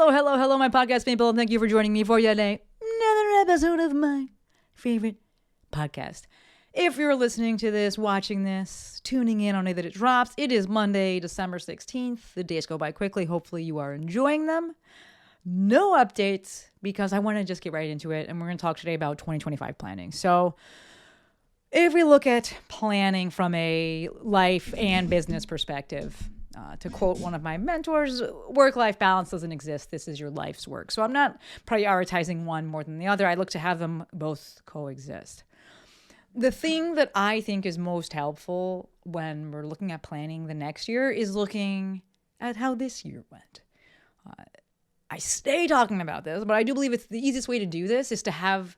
Hello, my podcast people, and thank you for joining me for yet another episode of my favorite podcast. If you're listening to this, watching this, tuning in on the day that it drops, it is Monday, December 16th. The days go by quickly. Hopefully you are enjoying them. No updates because I want to just get right into it, and we're going to talk today about 2025 planning. So if we look at planning from a life and business perspective, to quote one of my mentors, work-life balance doesn't exist. This is your life's work. So I'm not prioritizing one more than the other. I look to have them both coexist. The thing that I think is most helpful when we're looking at planning the next year is looking at how this year went. I stay talking about this, but I do believe it's the easiest way to do this is to have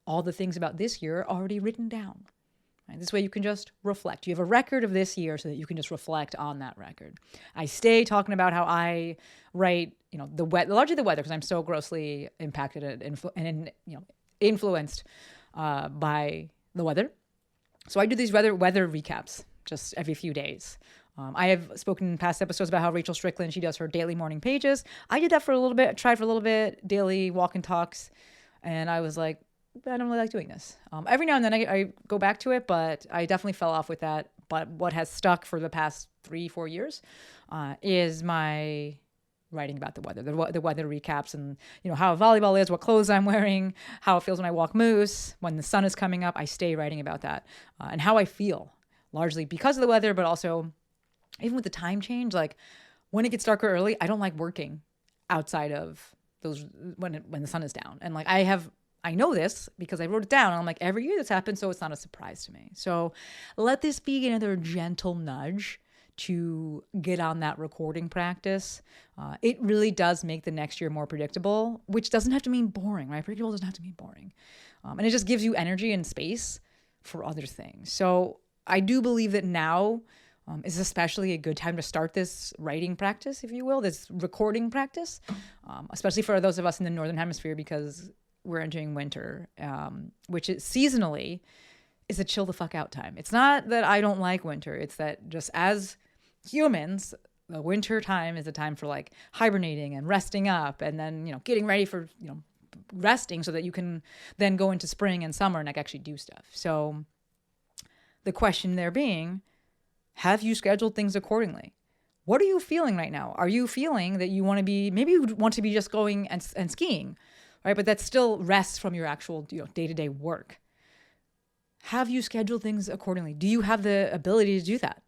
all the things about this year already written down. This way you can just reflect. You have a record of this year so that you can just reflect on that record. I stay talking about how I write, largely the weather, because I'm so grossly impacted and influenced by the weather. So I do these weather recaps just every few days. I have spoken in past episodes about how Rachel Strickland, she does her daily morning pages. I did that for a little bit, tried for a little bit, daily walk and talks, and I was like, I don't really like doing this. Every now and then I go back to it, but I definitely fell off with that. But what has stuck for the past 3-4 years is my writing about the weather, the weather recaps, and how volleyball is, what clothes I'm wearing, how it feels when I walk moose, when the sun is coming up. I stay writing about that and how I feel, largely because of the weather, but also even with the time change. Like when it gets darker early, I don't like working outside of those when the sun is down, and like I know this because I wrote it down, and I'm like, every year this happens, so it's not a surprise to me. So let this be another gentle nudge to get on that recording practice. It really does make the next year more predictable, which doesn't have to mean boring, right? Predictable doesn't have to mean boring. And it just gives you energy and space for other things. So I do believe that now is especially a good time to start this writing practice, if you will, this recording practice, especially for those of us in the Northern Hemisphere, because we're entering winter, which is seasonally is a chill the fuck out time. It's not that I don't like winter. It's that just as humans, the winter time is a time for like hibernating and resting up, and then, getting ready for, resting so that you can then go into spring and summer and like actually do stuff. So the question there being, have you scheduled things accordingly? What are you feeling right now? Are you feeling that you want to be, maybe you want to be just going and skiing, right? But that still rests from your actual day-to-day work. Have you scheduled things accordingly? Do you have the ability to do that?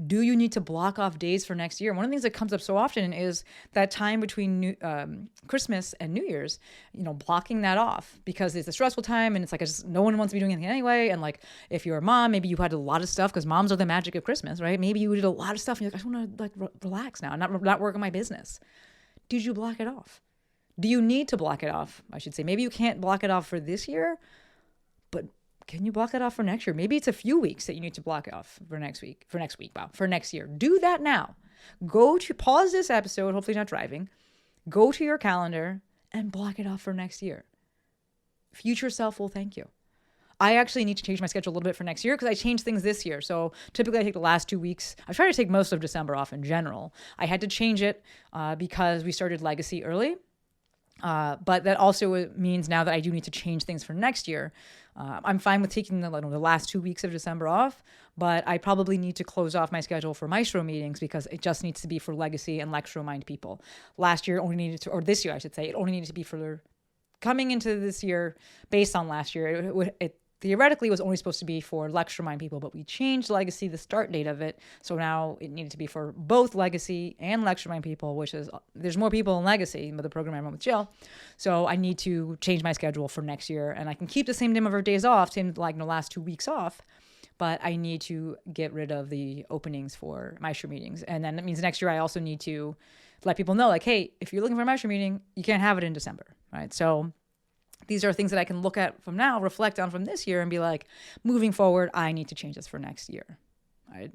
Do you need to block off days for next year? One of the things that comes up so often is that time between Christmas and New Year's, blocking that off because it's a stressful time and it's like no one wants to be doing anything anyway. And like if you're a mom, maybe you had a lot of stuff because moms are the magic of Christmas, right? Maybe you did a lot of stuff and you're like, I just want to relax now and not work on my business. Did you block it off? Do you need to block it off? I should say, maybe you can't block it off for this year, but can you block it off for next year? Maybe it's a few weeks that you need to block it off for next year. Do that now. Pause this episode, hopefully not driving. Go to your calendar and block it off for next year. Future self will thank you. I actually need to change my schedule a little bit for next year because I changed things this year. So typically I take the last 2 weeks. I try to take most of December off in general. I had to change it because we started Legacy early. But that also means now that I do need to change things for next year. I'm fine with taking the last 2 weeks of December off, but I probably need to close off my schedule for Maestro meetings because it just needs to be for Legacy and Lectro Mind people. This year I should say, it only needed to be for coming into this year based on last year. It theoretically was only supposed to be for Lecture Mind people, but we changed Legacy, the start date of it. So now it needed to be for both Legacy and Lecture Mind people, which is, there's more people in Legacy, but the program I run with Jill. So I need to change my schedule for next year, and I can keep the same number of days off, last 2 weeks off, but I need to get rid of the openings for Maestro meetings. And then that means next year I also need to let people know, like, hey, if you're looking for a Maestro meeting, you can't have it in December, right? So these are things that I can look at from now, reflect on from this year, and be like, moving forward, I need to change this for next year, right?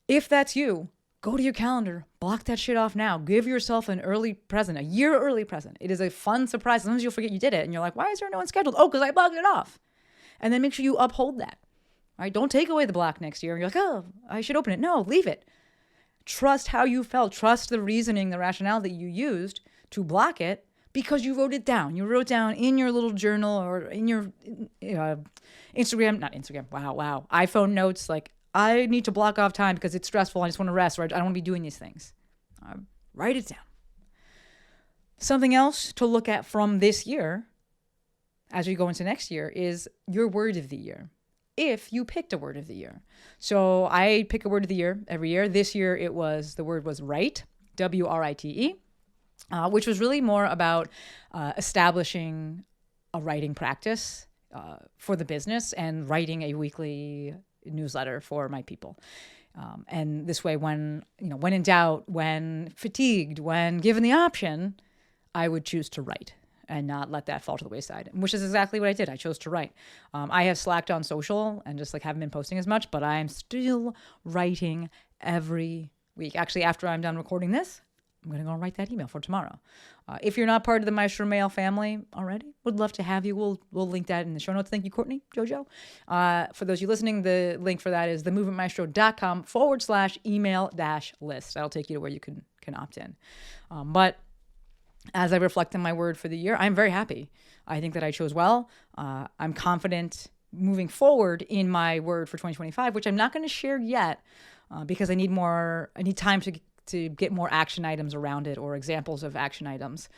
If that's you, go to your calendar, block that shit off now. Give yourself an early present, a year early present. It is a fun surprise. Sometimes you'll forget you did it, and you're like, why is there no one scheduled? Oh, because I blocked it off. And then make sure you uphold that, right? Don't take away the block next year, and you're like, oh, I should open it. No, leave it. Trust how you felt. Trust the reasoning, the rationale that you used to block it because you wrote it down. You wrote down in your little journal or in your iPhone notes, like, I need to block off time because it's stressful. I just want to rest, or I don't want to be doing these things. Write it down. Something else to look at from this year as we go into next year is your word of the year. If you picked a word of the year. So I pick a word of the year every year. This year the word was write, W-R-I-T-E, which was really more about establishing a writing practice for the business and writing a weekly newsletter for my people. And this way, when in doubt, when fatigued, when given the option, I would choose to write and not let that fall to the wayside, which is exactly what I did. I chose to write. I have slacked on social and just haven't been posting as much, but I'm still writing every week. Actually, after I'm done recording this, I'm going to go write that email for tomorrow. If you're not part of the Maestro Mail family already, would love to have you. We'll link that in the show notes. Thank you, Courtney, Jojo. For those of you listening, the link for that is themovementmaestro.com/email-list. That'll take you to where you can opt in. But as I reflect on my word for the year, I'm very happy. I think that I chose well. I'm confident moving forward in my word for 2025, which I'm not going to share yet because I need time to get more action items around it or examples of action items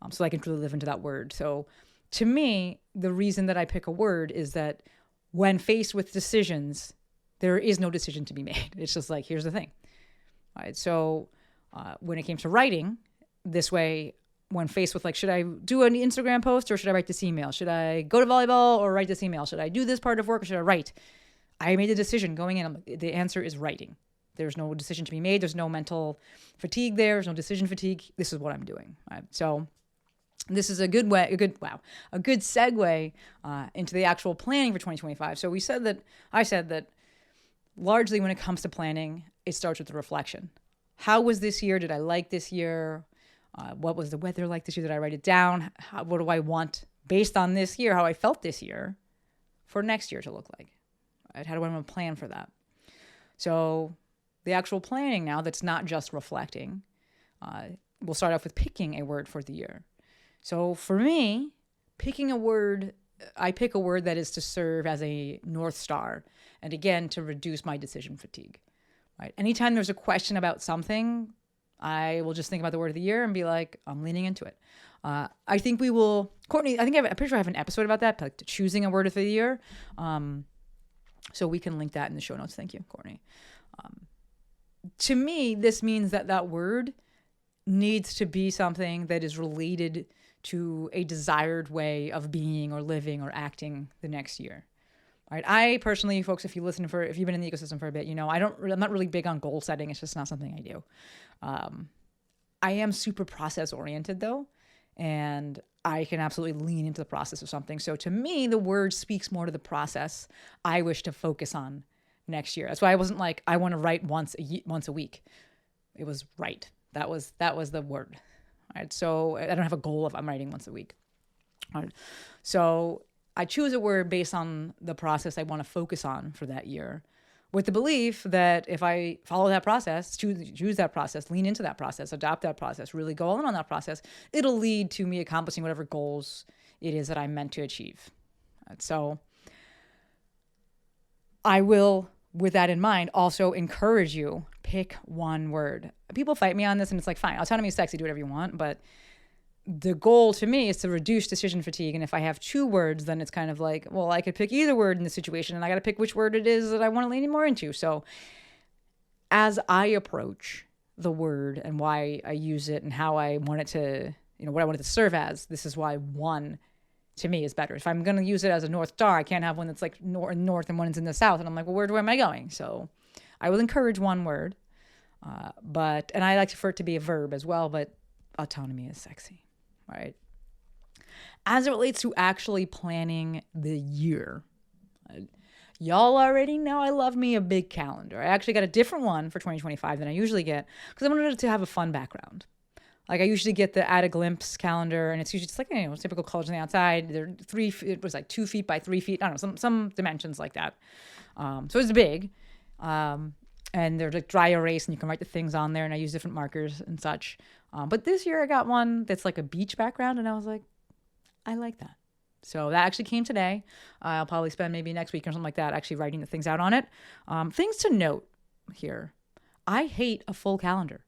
so I can truly live into that word. So to me, the reason that I pick a word is that when faced with decisions, there is no decision to be made. It's just like, here's the thing. All right. So when it came to writing, this way, when faced with should I do an Instagram post or should I write this email? Should I go to volleyball or write this email? Should I do this part of work or should I write? I made a decision going in. The answer is writing. There's no decision to be made. There's no mental fatigue there. There's no decision fatigue. This is what I'm doing. Right? So this is a good segue into the actual planning for 2025. So I said that largely when it comes to planning, it starts with the reflection. How was this year? Did I like this year? What was the weather like this year? Did I write it down? What do I want based on this year, how I felt this year, for next year to look like? Right? How do I want to plan for that? So the actual planning now, that's not just reflecting. We'll start off with picking a word for the year. So for me, picking a word, I pick a word that is to serve as a North Star. And again, to reduce my decision fatigue. Right? Anytime there's a question about something, I will just think about the word of the year and be like, I'm leaning into it. I think we will, Courtney, I'm pretty sure I have an episode about that, like choosing a word of the year. So we can link that in the show notes. Thank you, Courtney. To me, this means that word needs to be something that is related to a desired way of being or living or acting the next year. Right. I personally, folks, if you've been in the ecosystem for a bit, I'm not really big on goal setting. It's just not something I do. I am super process oriented though, and I can absolutely lean into the process of something. So to me, the word speaks more to the process I wish to focus on next year. That's why I wasn't like, I want to write once a week. It was write. That was the word. All right. So I don't have a goal of I'm writing once a week. All right. So I choose a word based on the process I want to focus on for that year, with the belief that if I follow that process, choose that process, lean into that process, adopt that process, really go all in on that process, it'll lead to me accomplishing whatever goals it is that I'm meant to achieve. So I will, with that in mind, also encourage you, pick one word. People fight me on this, and it's like, fine, autonomy is sexy, do whatever you want, but the goal to me is to reduce decision fatigue. And if I have two words, then it's kind of like, well, I could pick either word in the situation, and I got to pick which word it is that I want to lean more into. So as I approach the word and why I use it and how I want it to, what I want it to serve as, this is why one to me is better. If I'm going to use it as a North Star, I can't have one that's like north and one is in the south. And I'm like, well, where am I going? So I will encourage one word, and I like for it to be a verb as well, but autonomy is sexy. Right. As it relates to actually planning the year, y'all already know I love me a big calendar. I actually got a different one for 2025 than I usually get because I wanted it to have a fun background. Like I usually get the At a Glimpse calendar, and it's usually just like, typical colors on the outside. It was like 2 feet by 3 feet. I don't know, some dimensions like that. So it's big. And they're like dry erase, and you can write the things on there, and I use different markers and such. But this year I got one that's like a beach background, and I was like, I like that. So that actually came today. I'll probably spend maybe next week or something like that actually writing the things out on it. Things to note here. I hate a full calendar.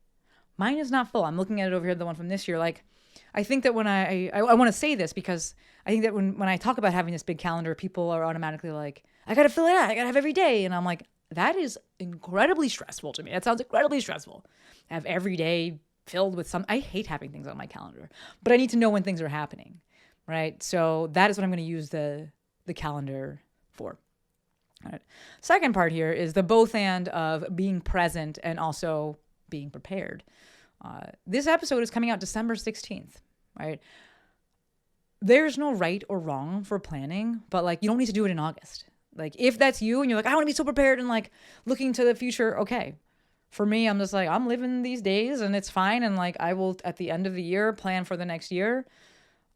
Mine is not full. I'm looking at it over here, the one from this year. Like, I think that when I want to say this because I think that when I talk about having this big calendar, people are automatically like, I got to fill it out. I got to have every day. And I'm like, that is incredibly stressful to me. That sounds incredibly stressful. Have every day filled with I hate having things on my calendar, but I need to know when things are happening, right? So that is what I'm going to use the calendar for. All right. Second part here is the both and of being present and also being prepared. This episode is coming out December 16th, right? There's no right or wrong for planning, but like you don't need to do it in August. Like if that's you and you're like, I want to be so prepared and like looking to the future. Okay. For me, I'm just like, I'm living these days and it's fine. And like, I will at the end of the year plan for the next year.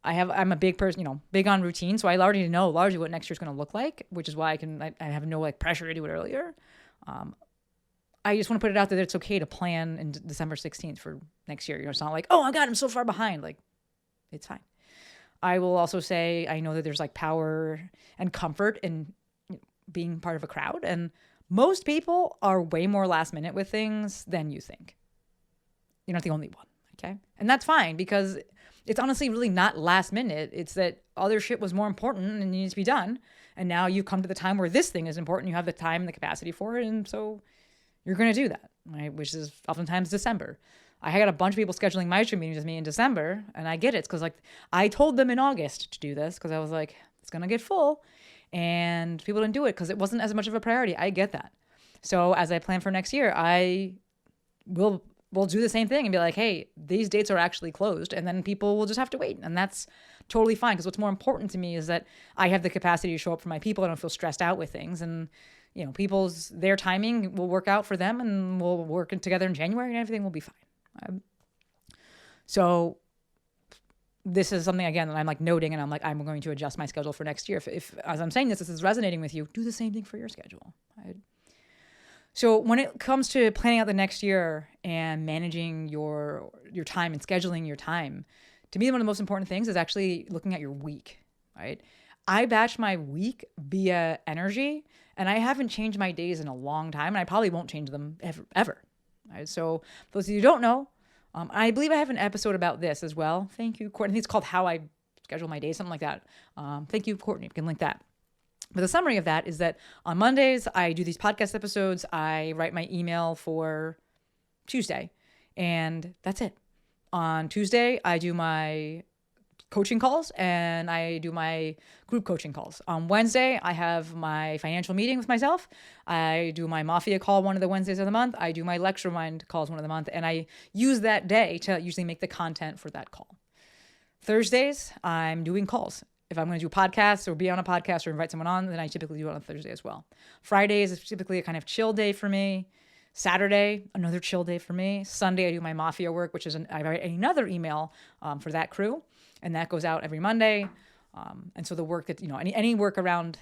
I'm a big person, big on routine. So I already know largely what next year's going to look like, which is why I have no like pressure to do it earlier. I just want to put it out there that it's okay to plan in December 16th for next year. It's not like, oh my God, I'm so far behind. Like it's fine. I will also say, I know that there's like power and comfort in being part of a crowd. And most people are way more last minute with things than you think. You're not the only one. Okay. And that's fine because it's honestly really not last minute. It's that other shit was more important and needs to be done. And now you come to the time where this thing is important. You have the time and the capacity for it. And so you're going to do that, right? Which is oftentimes December. I got a bunch of people scheduling Maestro meetings with me in December. And I get it. It's because like I told them in August to do this because I was like, it's going to get full. And people didn't do it because it wasn't as much of a priority. I get that. So as I plan for next year, I will do the same thing and be like, hey, these dates are actually closed. And then people will just have to wait. And that's totally fine. Because what's more important to me is that I have the capacity to show up for my people. I don't feel stressed out with things. And, their timing will work out for them and we'll work together in January and everything will be fine. So this is something, again, that I'm like noting and I'm like, I'm going to adjust my schedule for next year. If as I'm saying this is resonating with you, do the same thing for your schedule. Right? So when it comes to planning out the next year and managing your time and scheduling your time, to me, one of the most important things is actually looking at your week, right? I batch my week via energy and I haven't changed my days in a long time and I probably won't change them ever. Right? So for those of you who don't know, I believe I have an episode about this as well. Thank you, Courtney. I think it's called How I Schedule My Day, something like that. Thank you, Courtney. You can link that. But the summary of that is that on Mondays, I do these podcast episodes. I write my email for Tuesday, and that's it. On Tuesday, I do my coaching calls and I do my group coaching calls. On Wednesday, I have my financial meeting with myself. I do my Mafia call one of the Wednesdays of the month. I do my Lecture Mind calls one of the month, and I use that day to usually make the content for that call. Thursdays, I'm doing calls. If I'm going to do podcasts or be on a podcast or invite someone on, then I typically do it on Thursday as well. Fridays is typically a kind of chill day for me. Saturday, another chill day for me. Sunday, I do my Mafia work, which is I write another email for that crew, and that goes out every Monday. And so the work that, any work around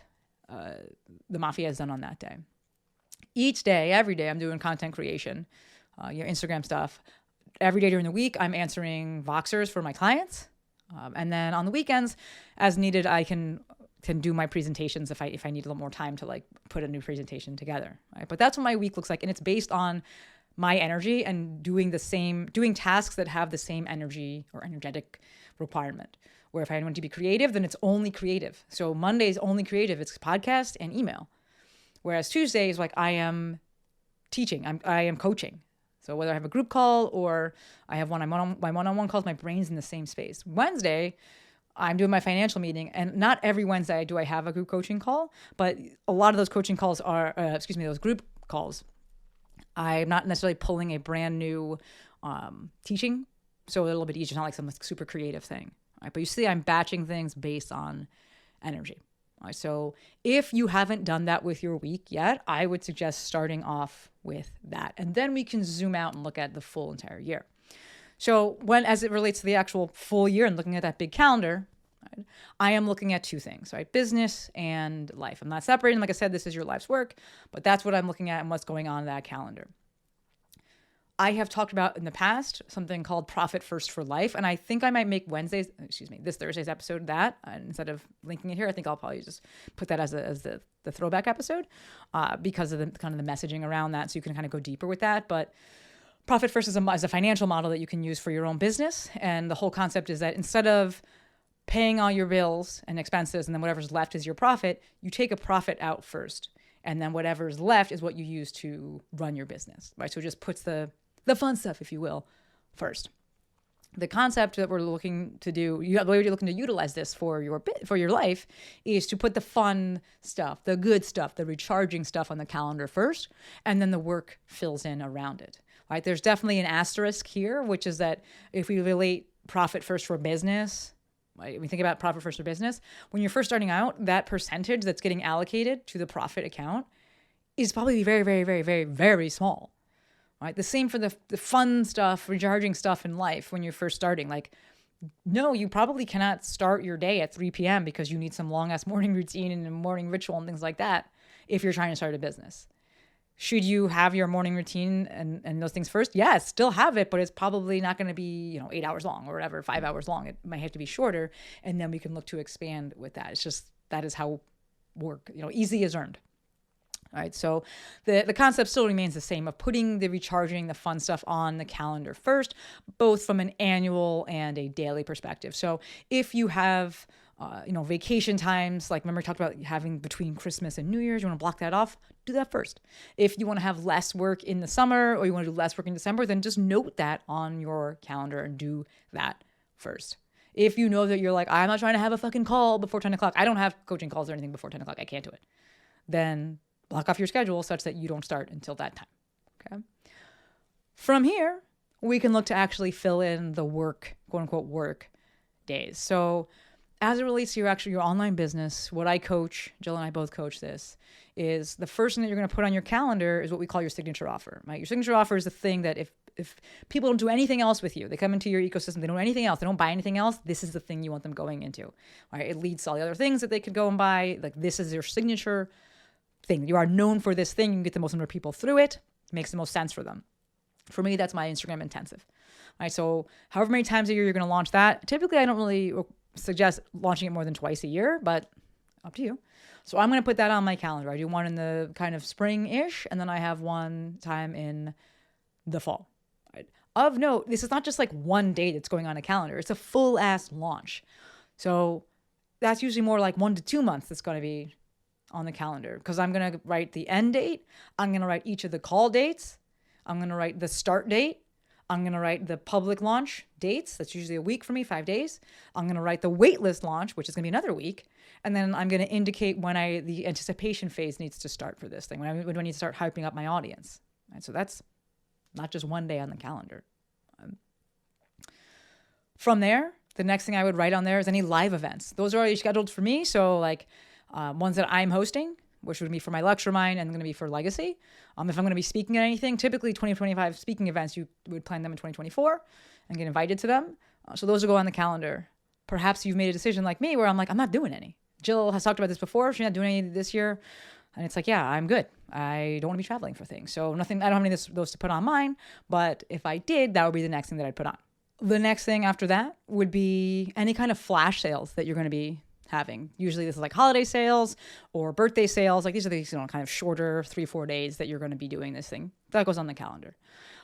the Mafia is done on that day. Each day, every day, I'm doing content creation, Instagram stuff. Every day during the week, I'm answering Voxers for my clients. And then on the weekends, as needed, I can do my presentations if I need a little more time to like put a new presentation together. Right? But that's what my week looks like. And it's based on my energy and doing tasks that have the same energy or energetic requirement. Where if I want to be creative, then it's only creative. So Monday is only creative. It's podcast and email. Whereas Tuesday is like I am teaching. I am coaching. So whether I have a group call or I have my one-on-one calls, my brain's in the same space. Wednesday, I'm doing my financial meeting, and not every Wednesday do I have a group coaching call, but a lot of those coaching calls are, those group calls. I'm not necessarily pulling a brand new teaching, so a little bit easier. It's not like some super creative thing. Right? But you see, I'm batching things based on energy. Right? So if you haven't done that with your week yet, I would suggest starting off with that. And then we can zoom out and look at the full entire year. So as it relates to the actual full year and looking at that big calendar, Right? I am looking at two things, right? Business and life. I'm not separating. Like I said, this is your life's work, but that's what I'm looking at and what's going on in that calendar. I have talked about in the past something called Profit First for Life. And I think I might make this Thursday's episode that, instead of linking it here, I think I'll probably just put that as the throwback episode because of the kind of the messaging around that. So you can kind of go deeper with that. But Profit First is a financial model that you can use for your own business. And the whole concept is that instead of paying all your bills and expenses and then whatever's left is your profit, you take a profit out first. And then whatever's left is what you use to run your business, right? So it just puts the fun stuff, if you will, first. The concept that we're looking to do, the way you're looking to utilize this for your life, is to put the fun stuff, the good stuff, the recharging stuff on the calendar first, and then the work fills in around it. Right? There's definitely an asterisk here, which is that if we relate profit first for business, right? We think about profit first for business. When you're first starting out, that percentage that's getting allocated to the profit account is probably very, very, very, very, very small. Right? The same for the fun stuff, recharging stuff in life when you're first starting. Like, no, you probably cannot start your day at 3 p.m. because you need some long-ass morning routine and a morning ritual and things like that if you're trying to start a business. Should you have your morning routine and those things first? Yes, still have it, but it's probably not going to be 8 hours long or whatever, 5 hours long. It might have to be shorter, and then we can look to expand with that. It's just that is how work, easy is earned. All right, so the concept still remains the same of putting the recharging, the fun stuff on the calendar first, both from an annual and a daily perspective. So if you have, vacation times, like remember we talked about having between Christmas and New Year's, you want to block that off, do that first. If you want to have less work in the summer or you want to do less work in December, then just note that on your calendar and do that first. If you know that you're like, I'm not trying to have a fucking call before 10 o'clock. I don't have coaching calls or anything before 10 o'clock. I can't do it. Then block off your schedule such that you don't start until that time. Okay. From here, we can look to actually fill in the work, quote unquote, work days. So as it relates to your online business, what I coach, Jill and I both coach this, is the first thing that you're going to put on your calendar is what we call your signature offer, right? Your signature offer is the thing that if people don't do anything else with you, they come into your ecosystem, they don't do anything else, they don't buy anything else, this is the thing you want them going into, right? It leads to all the other things that they could go and buy. Like this is your signature thing. You are known for this thing. You can get the most number of people through it. It makes the most sense for them. For me, that's my Instagram intensive. All right, so however many times a year you're going to launch that, typically I don't really suggest launching it more than twice a year, but up to you. So I'm going to put that on my calendar. I do one in the kind of spring-ish, and then I have one time in the fall. Right? Of note, this is not just like one day that's going on a calendar. It's a full-ass launch. So that's usually more like 1 to 2 months that's going to be on the calendar because I'm going to write the end date. I'm going to write each of the call dates. I'm going to write the start date. I'm going to write the public launch dates. That's usually a week for me, 5 days. I'm going to write the waitlist launch, which is going to be another week. And then I'm going to indicate when the anticipation phase needs to start for this thing, when I need to start hyping up my audience. Right? So that's not just one day on the calendar. From there, the next thing I would write on there is any live events. Those are already scheduled for me. So like ones that I'm hosting, which would be for my lecture mind and going to be for legacy. If I'm going to be speaking at anything, typically 2025 speaking events, you would plan them in 2024 and get invited to them. So those will go on the calendar. Perhaps you've made a decision like me where I'm like, I'm not doing any. Jill has talked about this before. She's not doing any this year. And it's like, yeah, I'm good. I don't want to be traveling for things. So nothing, I don't have any of those to put on mine. But if I did, that would be the next thing that I'd put on. The next thing after that would be any kind of flash sales that you're going to be having. Usually this is like holiday sales or birthday sales. Like these are these, kind of shorter 3-4 days that you're going to be doing this thing. That goes on the calendar.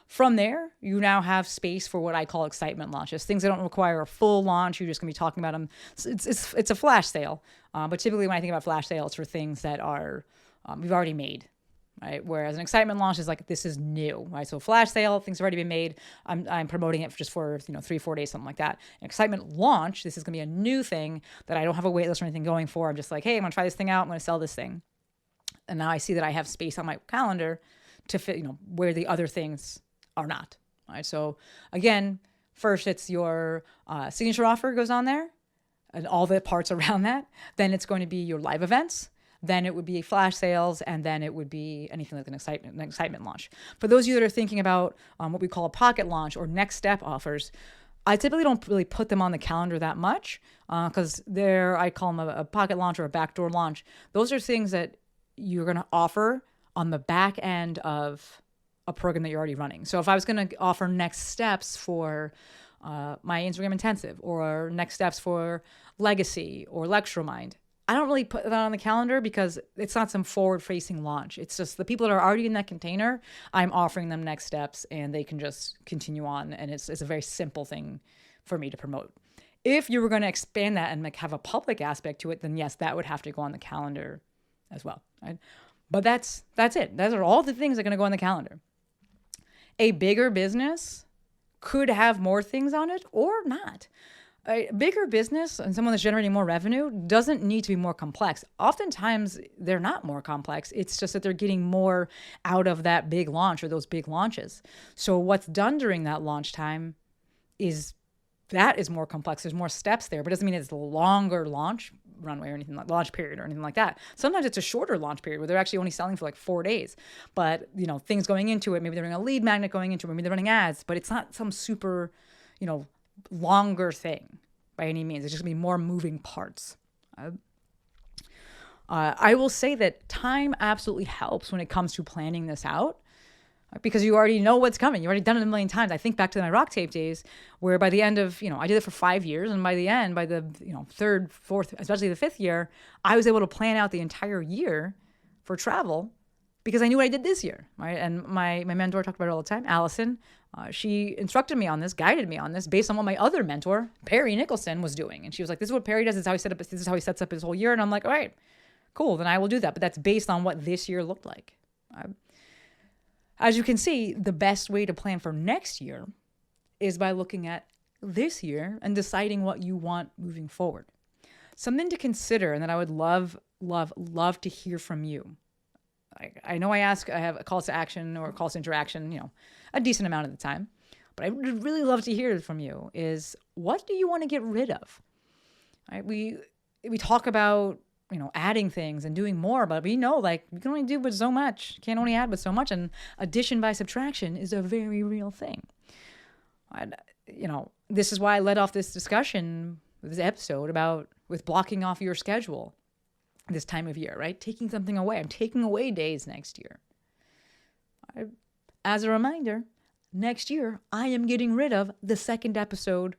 From there, you now have space for what I call excitement launches, things that don't require a full launch. You're just going to be talking about them. It's a flash sale. But typically when I think about flash sales for things that are, we've already made, right? Whereas an excitement launch is like, this is new, right? So flash sale, things have already been made. I'm promoting it just for, 3-4 days, something like that. An excitement launch, this is going to be a new thing that I don't have a wait list or anything going for. I'm just like, hey, I'm going to try this thing out. I'm going to sell this thing. And now I see that I have space on my calendar to fit, where the other things are not, right? So again, first it's your signature offer goes on there and all the parts around that. Then it's going to be your live events. Then it would be flash sales, and then it would be anything like an excitement launch. For those of you that are thinking about what we call a pocket launch or next step offers, I typically don't really put them on the calendar that much because I call them a pocket launch or a backdoor launch. Those are things that you're going to offer on the back end of a program that you're already running. So if I was going to offer next steps for my Instagram intensive or next steps for legacy or lecture mind, I don't really put that on the calendar because it's not some forward-facing launch. It's just the people that are already in that container, I'm offering them next steps and they can just continue on. And it's a very simple thing for me to promote. If you were going to expand that and like have a public aspect to it, then yes, that would have to go on the calendar as well. Right? But that's it. Those are all the things that are going to go on the calendar. A bigger business could have more things on it or not. A bigger business and someone that's generating more revenue doesn't need to be more complex. Oftentimes, they're not more complex. It's just that they're getting more out of that big launch or those big launches. So what's done during that launch time is more complex. There's more steps there, but it doesn't mean it's a longer launch runway or anything like launch period or anything like that. Sometimes it's a shorter launch period where they're actually only selling for like 4 days, but things going into it, maybe they're running a lead magnet going into it, maybe they're running ads, but it's not some super, longer thing by any means. It's just gonna be more moving parts. I will say that time absolutely helps when it comes to planning this out because you already know what's coming. You've already done it a million times. I think back to my rock tape days where by the end of, I did it for 5 years. And by the third, fourth, especially the fifth year, I was able to plan out the entire year for travel because I knew what I did this year, right? And my mentor talked about it all the time, Allison. She instructed me on this, guided me on this based on what my other mentor, Perry Nicholson, was doing. And she was like, this is what Perry does. This is how he sets up his whole year. And I'm like, all right, cool. Then I will do that. But that's based on what this year looked like. As you can see, the best way to plan for next year is by looking at this year and deciding what you want moving forward. Something to consider and that I would love to hear from you. I know I have calls to action or calls to interaction, a decent amount of the time, but I would really love to hear from you is what do you want to get rid of? Right? We talk about, adding things and doing more, but we know we can only do but so much. Can't only add but so much. And addition by subtraction is a very real thing. And, this is why I led off this discussion, this episode with blocking off your schedule this time of year, right? Taking something away. I'm taking away days next year. As a reminder, next year, I am getting rid of the second episode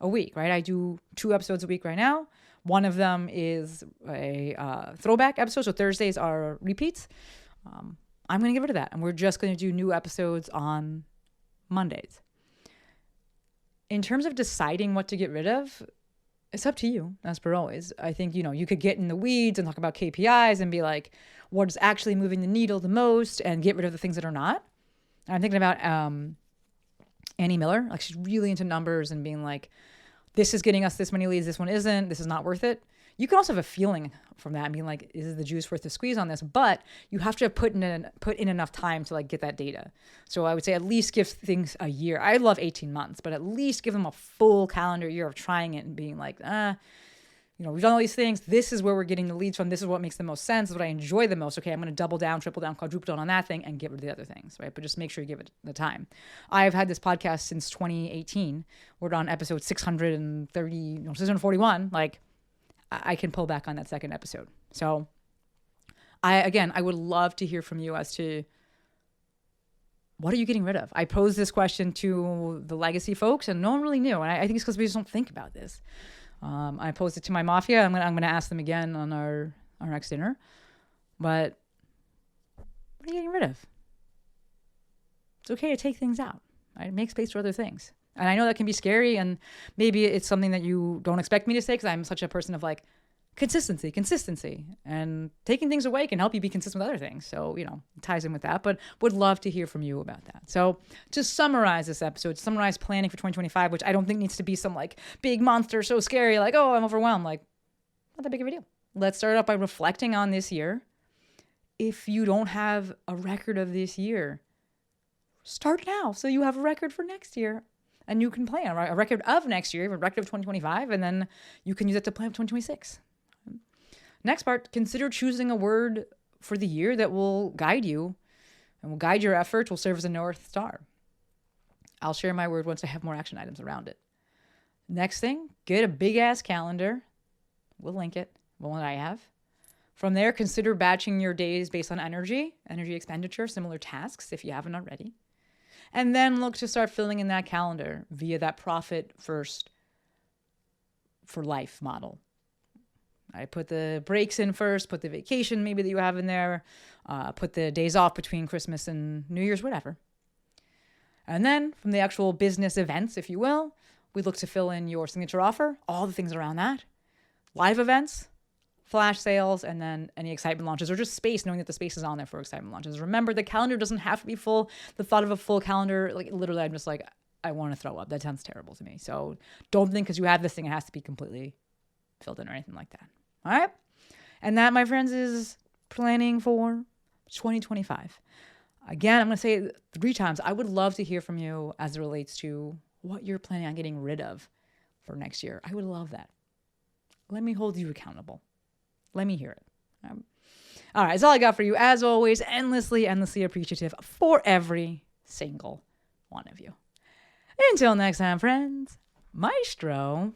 a week, right? I do 2 episodes a week right now. One of them is a throwback episode. So Thursdays are repeats. I'm going to get rid of that. And we're just going to do new episodes on Mondays. In terms of deciding what to get rid of, it's up to you, as per always. I think, you could get in the weeds and talk about KPIs and be like, what is actually moving the needle the most and get rid of the things that are not. I'm thinking about Annie Miller. She's really into numbers and being like, this is getting us this many leads, this one isn't, this is not worth it. You can also have a feeling from that and being like, is the juice worth the squeeze on this? But you have to put in enough time to get that data. So I would say at least give things a year. I love 18 months, but at least give them a full calendar year of trying it and being like, we've done all these things. This is where we're getting the leads from. This is what makes the most sense. This is what I enjoy the most. Okay, I'm going to double down, triple down, quadruple down on that thing and get rid of the other things, right? But just make sure you give it the time. I've had this podcast since 2018. We're on episode 641. I can pull back on that second episode. So I would love to hear from you as to what are you getting rid of? I posed this question to the legacy folks and no one really knew. And I think it's because we just don't think about this. I posed it to my mafia. I'm gonna ask them again on our next dinner. But what are you getting rid of? It's okay to take things out. Right? Make space for other things. And I know that can be scary, and maybe it's something that you don't expect me to say because I'm such a person of consistency. And taking things away can help you be consistent with other things. So, it ties in with that, but would love to hear from you about that. So to summarize this episode, summarize planning for 2025, which I don't think needs to be some big monster, so scary, oh, I'm overwhelmed. Not that big of a deal. Let's start out by reflecting on this year. If you don't have a record of this year, start now so you have a record for next year. And you can plan a record of next year, a record of 2025, and then you can use it to plan for 2026. Next part, consider choosing a word for the year that will guide you and will guide your efforts, will serve as a North Star. I'll share my word once I have more action items around it. Next thing, get a big ass calendar. We'll link it, the one that I have. From there, consider batching your days based on energy expenditure, similar tasks if you haven't already. And then look to start filling in that calendar via that profit first for life model. I put the breaks in first, put the vacation maybe that you have in there, put the days off between Christmas and New Year's, whatever. And then from the actual business events, if you will, we look to fill in your signature offer, all the things around that, live events, flash sales, and then any excitement launches or just space, knowing that the space is on there for excitement launches. Remember, the calendar doesn't have to be full. The thought of a full calendar, like literally, I'm just like, I want to throw up. That sounds terrible to me. So don't think because you have this thing, it has to be completely filled in or anything like that. All right? And that, my friends, is planning for 2025. Again, I'm going to say it 3 times. I would love to hear from you as it relates to what you're planning on getting rid of for next year. I would love that. Let me hold you accountable. Let me hear it. All right, that's all I got for you. As always, endlessly appreciative for every single one of you. Until next time, friends, Maestro